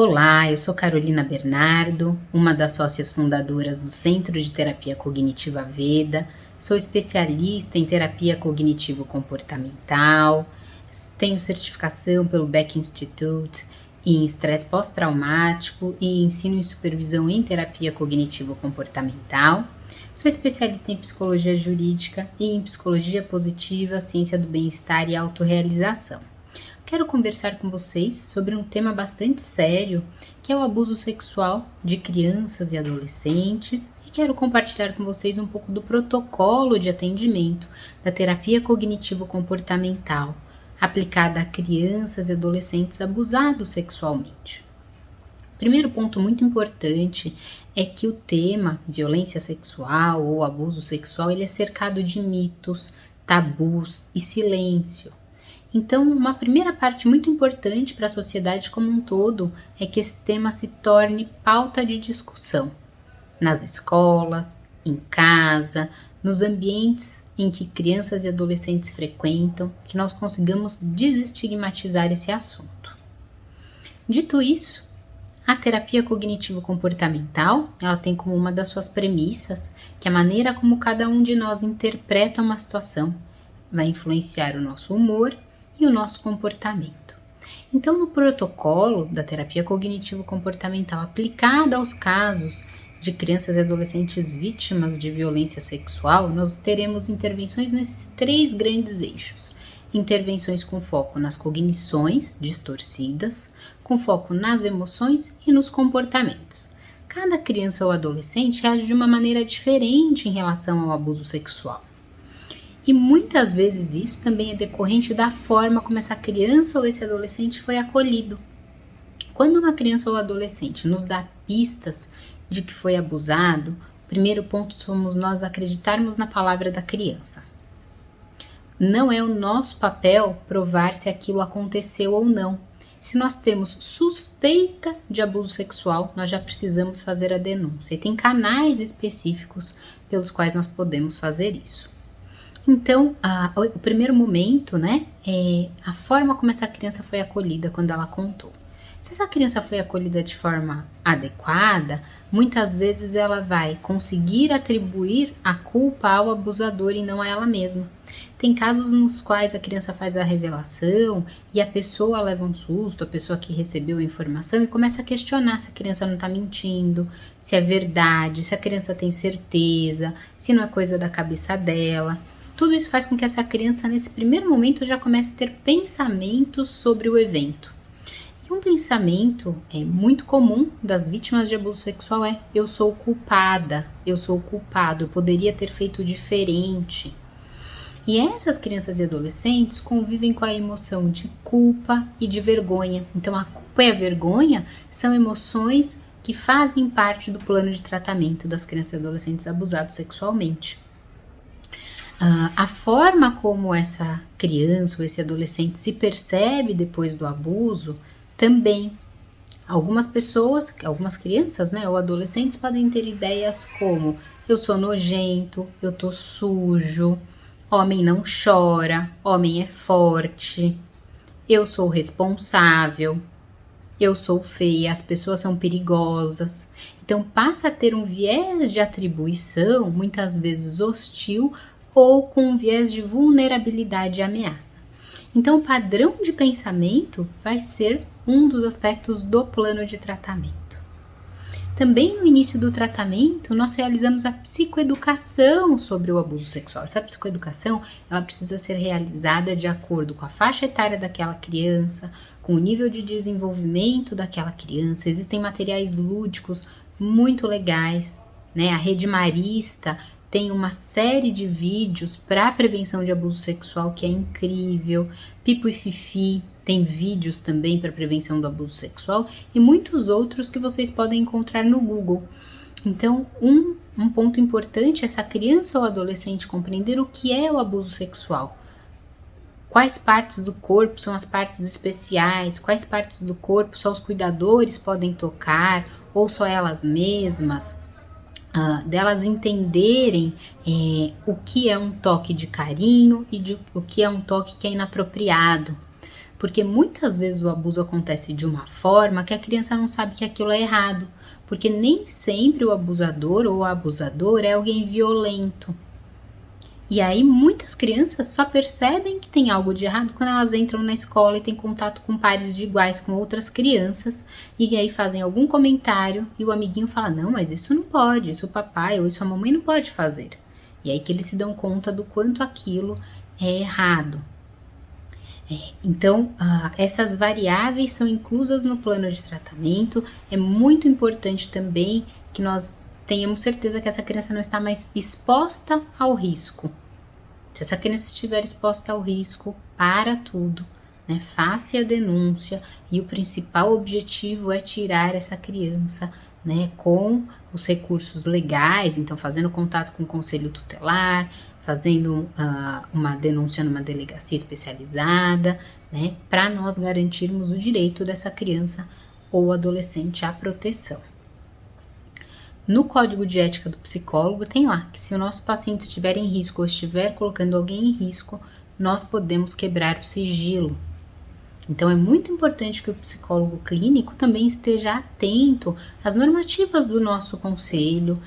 Olá, eu sou Carolina Bernardo, uma das sócias fundadoras do Centro de Terapia Cognitiva Veda. Sou especialista em terapia cognitivo-comportamental, tenho certificação pelo Beck Institute em estresse pós-traumático e ensino em supervisão em terapia cognitivo-comportamental. Sou especialista em psicologia jurídica e em psicologia positiva, ciência do bem-estar e autorrealização. Quero conversar com vocês sobre um tema bastante sério, que é o abuso sexual de crianças e adolescentes, e quero compartilhar com vocês um pouco do protocolo de atendimento da terapia cognitivo-comportamental aplicada a crianças e adolescentes abusados sexualmente. Primeiro ponto muito importante é que o tema violência sexual ou abuso sexual ele é cercado de mitos, tabus e silêncio. Então, uma primeira parte muito importante para a sociedade como um todo é que esse tema se torne pauta de discussão nas escolas, em casa, nos ambientes em que crianças e adolescentes frequentam, que nós consigamos desestigmatizar esse assunto. Dito isso, a terapia cognitivo-comportamental, ela tem como uma das suas premissas que a maneira como cada um de nós interpreta uma situação vai influenciar o nosso humor e o nosso comportamento. Então, no protocolo da terapia cognitivo-comportamental aplicada aos casos de crianças e adolescentes vítimas de violência sexual, nós teremos intervenções nesses três grandes eixos. Intervenções com foco nas cognições distorcidas, com foco nas emoções e nos comportamentos. Cada criança ou adolescente age de uma maneira diferente em relação ao abuso sexual. E muitas vezes isso também é decorrente da forma como essa criança ou esse adolescente foi acolhido. Quando uma criança ou adolescente nos dá pistas de que foi abusado, o primeiro ponto somos nós acreditarmos na palavra da criança. Não é o nosso papel provar se aquilo aconteceu ou não. Se nós temos suspeita de abuso sexual, nós já precisamos fazer a denúncia. E tem canais específicos pelos quais nós podemos fazer isso. Então, o primeiro momento, é a forma como essa criança foi acolhida quando ela contou. Se essa criança foi acolhida de forma adequada, muitas vezes ela vai conseguir atribuir a culpa ao abusador e não a ela mesma. Tem casos nos quais a criança faz a revelação e a pessoa leva um susto, a pessoa que recebeu a informação, e começa a questionar se a criança não está mentindo, se é verdade, se a criança tem certeza, se não é coisa da cabeça dela. Tudo isso faz com que essa criança, nesse primeiro momento, já comece a ter pensamentos sobre o evento. E um pensamento muito comum das vítimas de abuso sexual é: eu sou culpada, eu sou culpado, eu poderia ter feito diferente. E essas crianças e adolescentes convivem com a emoção de culpa e de vergonha. Então, a culpa e a vergonha são emoções que fazem parte do plano de tratamento das crianças e adolescentes abusados sexualmente. A forma como essa criança ou esse adolescente se percebe depois do abuso também. Algumas pessoas, algumas crianças, ou adolescentes podem ter ideias como: eu sou nojento, eu tô sujo, homem não chora, homem é forte, eu sou responsável, eu sou feia, as pessoas são perigosas. Então passa a ter um viés de atribuição, muitas vezes hostil, ou com um viés de vulnerabilidade e ameaça. Então, o padrão de pensamento vai ser um dos aspectos do plano de tratamento. Também no início do tratamento, nós realizamos a psicoeducação sobre o abuso sexual. Essa psicoeducação, ela precisa ser realizada de acordo com a faixa etária daquela criança, com o nível de desenvolvimento daquela criança. Existem materiais lúdicos muito legais, A Rede Marista tem uma série de vídeos para a prevenção de abuso sexual que é incrível. Pipo e Fifi tem vídeos também para prevenção do abuso sexual e muitos outros que vocês podem encontrar no Google. Então, um ponto importante é essa criança ou adolescente compreender o que é o abuso sexual. Quais partes do corpo são as partes especiais, quais partes do corpo só os cuidadores podem tocar ou só elas mesmas. Delas entenderem o que é um toque de carinho e o que é um toque que é inapropriado. Porque muitas vezes o abuso acontece de uma forma que a criança não sabe que aquilo é errado, porque nem sempre o abusador ou a abusadora é alguém violento. E aí muitas crianças só percebem que tem algo de errado quando elas entram na escola e têm contato com pares de iguais, com outras crianças, e aí fazem algum comentário e o amiguinho fala, não, mas isso não pode, isso o papai ou isso a mamãe não pode fazer. E aí que eles se dão conta do quanto aquilo é errado. Então, essas variáveis são inclusas no plano de tratamento. É muito importante também que nós tenhamos certeza que essa criança não está mais exposta ao risco. Se essa criança estiver exposta ao risco, para tudo, né? Faça a denúncia e o principal objetivo é tirar essa criança, né, com os recursos legais, então fazendo contato com o conselho tutelar, fazendo uma denúncia numa delegacia especializada, né, para nós garantirmos o direito dessa criança ou adolescente à proteção. No Código de Ética do Psicólogo tem lá que se o nosso paciente estiver em risco ou estiver colocando alguém em risco, nós podemos quebrar o sigilo. Então é muito importante que o psicólogo clínico também esteja atento às normativas do nosso conselho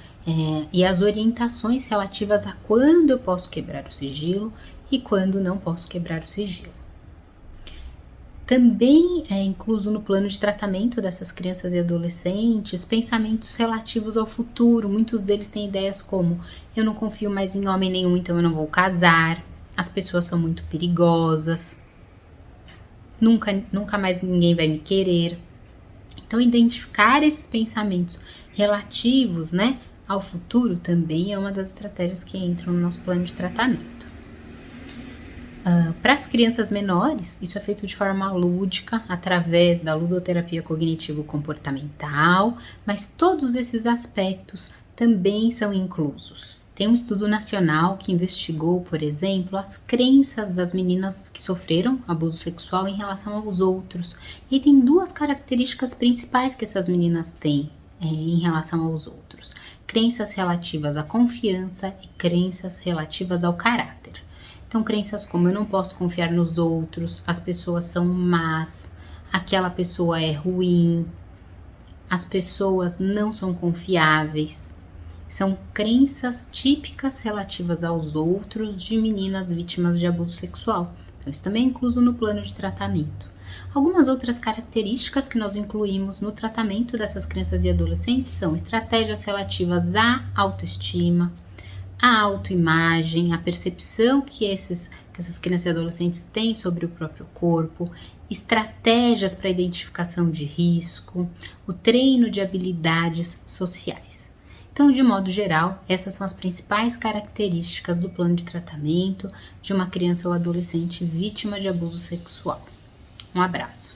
e às orientações relativas a quando eu posso quebrar o sigilo e quando não posso quebrar o sigilo. Também é incluso no plano de tratamento dessas crianças e adolescentes pensamentos relativos ao futuro. Muitos deles têm ideias como: eu não confio mais em homem nenhum, então eu não vou casar, as pessoas são muito perigosas, nunca mais ninguém vai me querer. Então, identificar esses pensamentos relativos, né, ao futuro também é uma das estratégias que entram no nosso plano de tratamento. Para as crianças menores, isso é feito de forma lúdica, através da ludoterapia cognitivo-comportamental, mas todos esses aspectos também são inclusos. Tem um estudo nacional que investigou, por exemplo, as crenças das meninas que sofreram abuso sexual em relação aos outros. E tem duas características principais que essas meninas têm em relação aos outros: crenças relativas à confiança e crenças relativas ao caráter. Então, crenças como: eu não posso confiar nos outros, as pessoas são más, aquela pessoa é ruim, as pessoas não são confiáveis. São crenças típicas relativas aos outros de meninas vítimas de abuso sexual. Então, isso também é incluso no plano de tratamento. Algumas outras características que nós incluímos no tratamento dessas crianças e adolescentes são estratégias relativas à autoestima, a autoimagem, a percepção que essas crianças e adolescentes têm sobre o próprio corpo, estratégias para identificação de risco, o treino de habilidades sociais. Então, de modo geral, essas são as principais características do plano de tratamento de uma criança ou adolescente vítima de abuso sexual. Um abraço.